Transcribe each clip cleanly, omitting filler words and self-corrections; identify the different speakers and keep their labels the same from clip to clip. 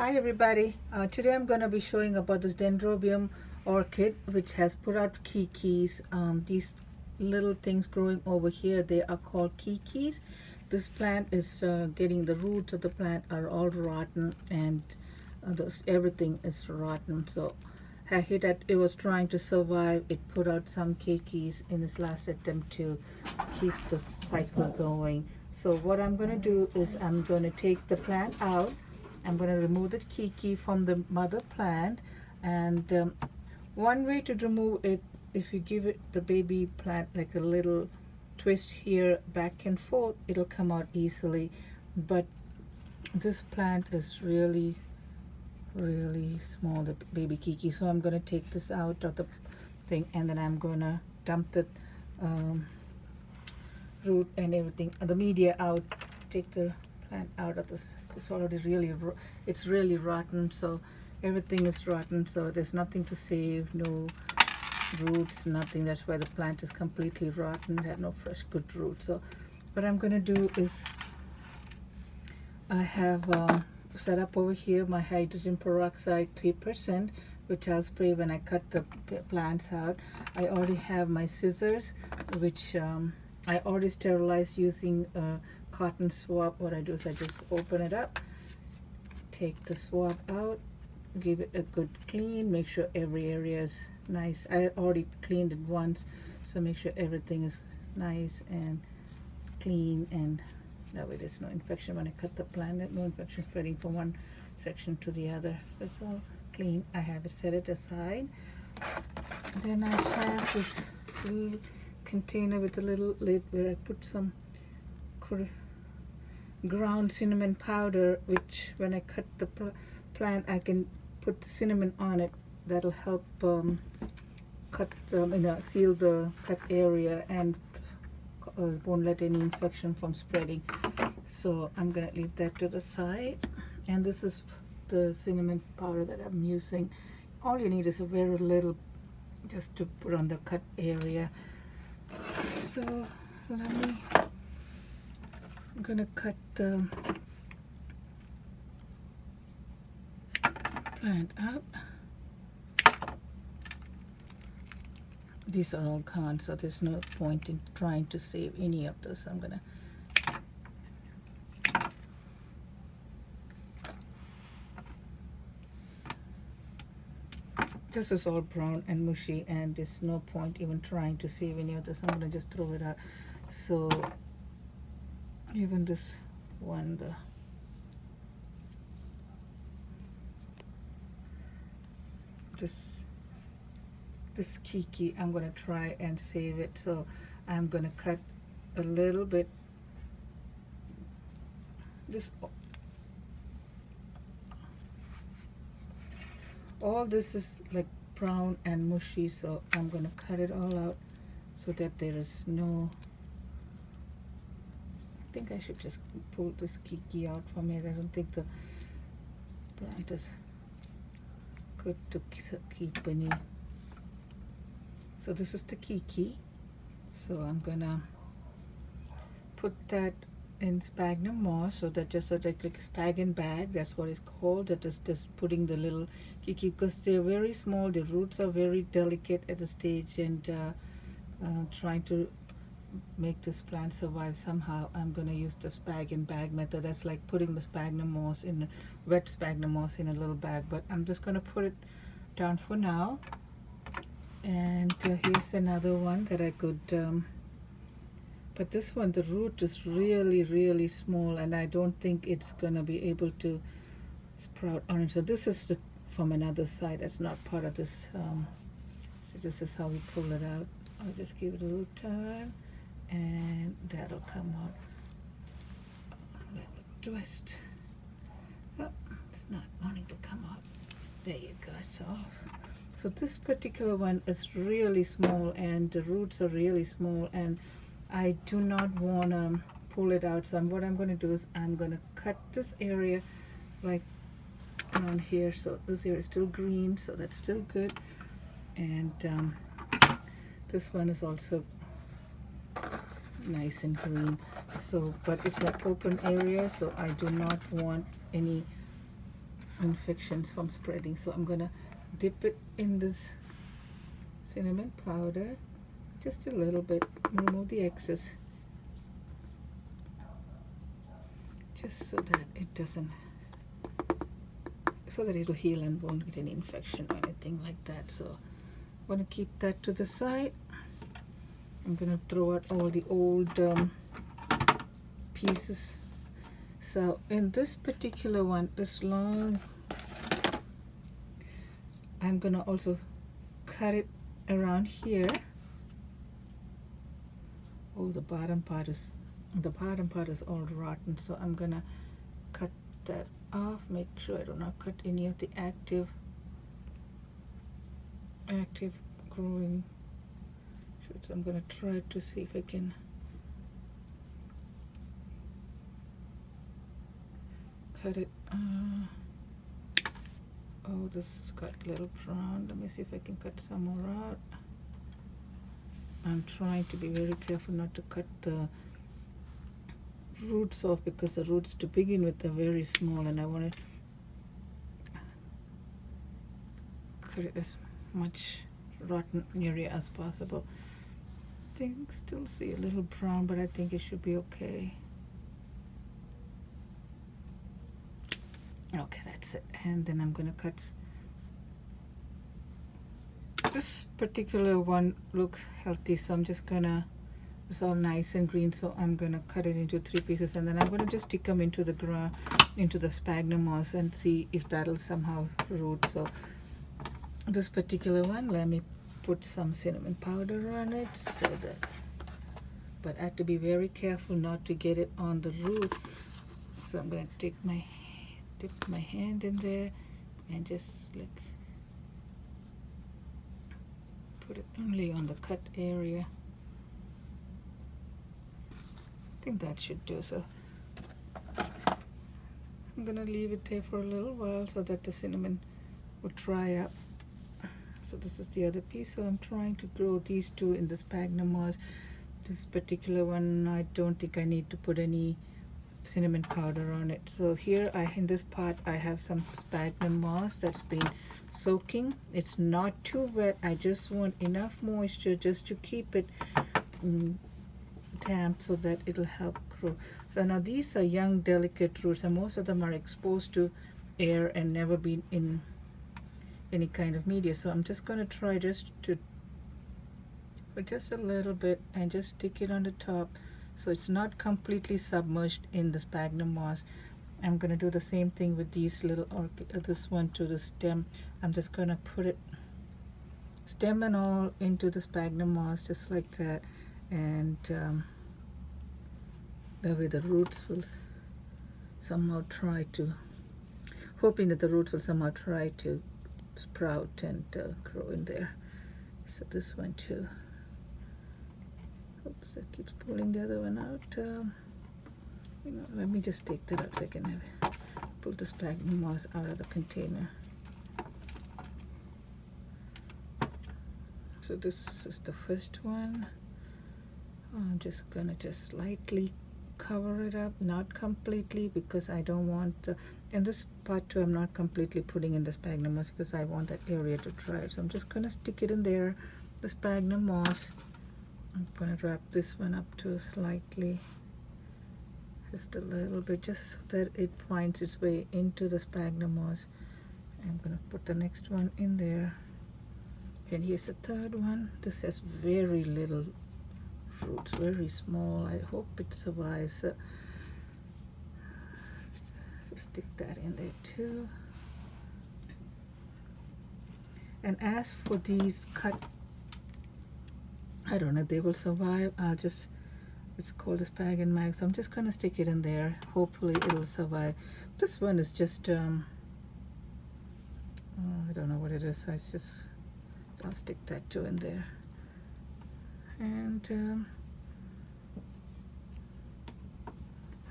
Speaker 1: Hi everybody. Today I'm going to be showing about this Dendrobium orchid which has put out keikis. These little things growing over here, they are called keikis. This plant is getting, the roots of the plant are all rotten, and everything is rotten. So I hit that it was trying to survive. It put out some keikis in its last attempt to keep the cycle going. So what I'm going to do is I'm going to take the plant out. I'm going to remove the keiki from the mother plant, and one way to remove it, if you give it the baby plant like a little twist here back and forth, it'll come out easily. But this plant is really small, the baby keiki, so I'm going to take this out of the thing, and then I'm going to dump the root and everything, the media out, take the plant out of this. It's already it's really rotten, so everything is rotten, so there's nothing to save, no roots, nothing. That's why the plant is completely rotten. It had no fresh good roots. So what I'm going to do is I have set up over here my hydrogen peroxide 3%, which I'll spray when I cut the plants out. I already have my scissors, which I already sterilized using a cotton swab. What I do is I just open it up, take the swab out, give it a good clean, make sure every area is nice. I already cleaned it once, so make sure everything is nice and clean, and that way there's no infection when I cut the plant. No infection spreading from one section to the other. So it's all clean. I have it set it aside. Then I have this little container with a little lid where I put some ground cinnamon powder, which when I cut the plant I can put the cinnamon on it. That'll help seal the cut area and won't let any infection from spreading. So I'm gonna leave that to the side, and this is the cinnamon powder that I'm using. All you need is a very little just to put on the cut area. So I'm gonna cut the plant out. These are all gone, so there's no point in trying to save any of those. I'm gonna this is all brown and mushy, and there's no point even trying to save any of this. I'm gonna just throw it out. So even this one, this keiki, I'm gonna try and save it. So I'm gonna cut a little bit. All this is like brown and mushy, so I'm gonna cut it all out so that there is no. I think I should just pull this keiki out from it. I don't think the plant is good to keep any. So this is the keiki. So I'm gonna put that in sphagnum moss, so that just like a sphagnum bag, that's what it's called. That is just putting the little keiki, because they're very small, the roots are very delicate at the stage, and trying to make this plant survive somehow, I'm going to use the sphagnum bag method. That's like putting the sphagnum moss in wet sphagnum moss in a little bag. But I'm just going to put it down for now. And here's another one that I could but this one, the root is really small, and I don't think it's gonna be able to sprout on it. So this is from another side, that's not part of this. So this is how we pull it out. I'll just give it a little turn, and that'll come out. A little twist. Oh, it's not wanting to come out. There you go, it's off. So this particular one is really small, and the roots are really small, and I do not want to pull it out. So what I'm going to do is I'm going to cut this area like around here. So this area is still green, so that's still good. And this one is also nice and green. So, but it's an open area, so I do not want any infections from spreading. So I'm gonna dip it in this cinnamon powder just a little bit, remove the excess, just so that it doesn't, so that it'll heal and won't get any infection or anything like that. So I'm going to keep that to the side. I'm going to throw out all the old pieces. So in this particular one, this long, I'm going to also cut it around here. Oh, the bottom part is all rotten, so I'm going to cut that off. Make sure I do not cut any of the active growing shoots. I'm going to try to see if I can cut it. Oh, this has got a little brown. Let me see if I can cut some more out. I'm trying to be very careful not to cut the roots off, because the roots to begin with are very small, and I want to cut it as much rotten area as possible. I think still see a little brown, but I think it should be okay. Okay, that's it. And then I'm going to cut. This particular one looks healthy, so I'm just gonna, it's all nice and green, so I'm gonna cut it into 3 pieces, and then I'm gonna just stick them into the ground, into the sphagnum moss, and see if that'll somehow root. So this particular one, let me put some cinnamon powder on it, so that, but I have to be very careful not to get it on the root. So I'm gonna dip my hand in there and just like put it only on the cut area. I think that should do. So I'm gonna leave it there for a little while so that the cinnamon will dry up. So this is the other piece. So I'm trying to grow these two in the sphagnum moss. This particular one, I don't think I need to put any cinnamon powder on it. So here in this pot I have some sphagnum moss that's been soaking. It's not too wet. I just want enough moisture just to keep it damp so that it'll help grow. So now these are young delicate roots, and most of them are exposed to air and never been in any kind of media. So I'm just going to try just to put just a little bit and just stick it on the top so it's not completely submerged in the sphagnum moss. I'm going to do the same thing with these little this one to the stem. I'm just going to put it stem and all into the sphagnum moss just like that, and that way the roots will somehow try to, hoping that the roots will somehow try to sprout and grow in there. So this one too. Oops, that keeps pulling the other one out. Let me just take that out so I can pull the sphagnum moss out of the container. So this is the first one. I'm just gonna just lightly cover it up, not completely, because I don't want the, in this part too I'm not completely putting in the sphagnum moss because I want that area to dry. So I'm just gonna stick it in there, the sphagnum moss. I'm gonna wrap this one up too slightly, just a little bit, just so that it finds its way into the sphagnum moss. I'm gonna put the next one in there, and here's the third one. This has very little roots, very small. I hope it survives. Stick that in there too. And as for these cut, I don't know if they will survive. It's called a sphagnum mag, so I'm just gonna stick it in there. Hopefully it'll survive. This one is just I don't know what it is. I'll stick that too in there. And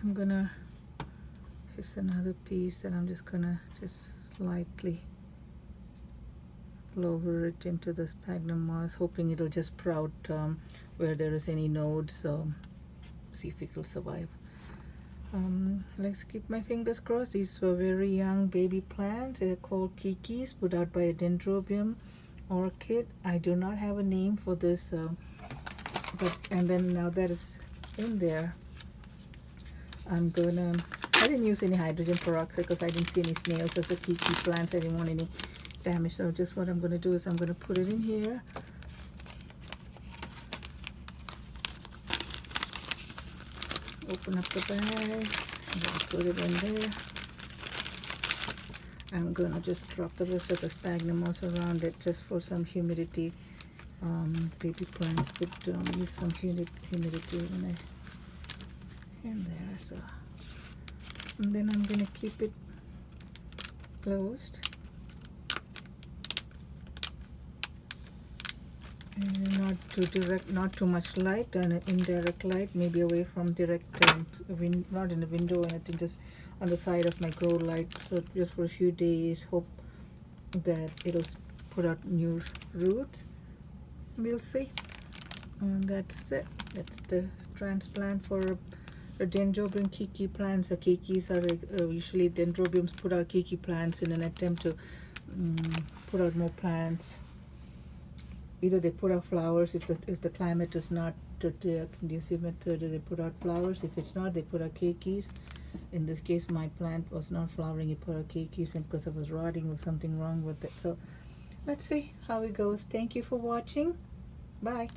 Speaker 1: I'm gonna, here's another piece, and I'm just gonna just slightly lower it into the sphagnum moss, hoping it'll just sprout where there is any nodes. So see if it will survive. Let's keep my fingers crossed. These were very young baby plants. They're called keikis, put out by a Dendrobium orchid. I do not have a name for this, but and then now that is in there, I didn't use any hydrogen peroxide because I didn't see any snails as a keiki plants. I didn't want any damage. So just what I'm gonna do is I'm gonna put it in here. Open up the bag. I'm gonna put it in there. I'm gonna just drop the rest of the sphagnum moss around it just for some humidity. Baby plants could use some humidity when in there. So, and then I'm gonna keep it closed. And not too much light, and indirect light, maybe away from direct, not in the window or anything, just on the side of my grow light. So just for a few days, hope that it'll put out new roots. We'll see. And that's it. That's the transplant for a Dendrobium keiki plants. The keikis are usually Dendrobiums put out keiki plants in an attempt to put out more plants. Either they put out flowers if the climate is not conducive method, they put out flowers. If it's not, they put out keikis. In this case, my plant was not flowering. It put out keikis, and because it was rotting, there was something wrong with it. So let's see how it goes. Thank you for watching. Bye.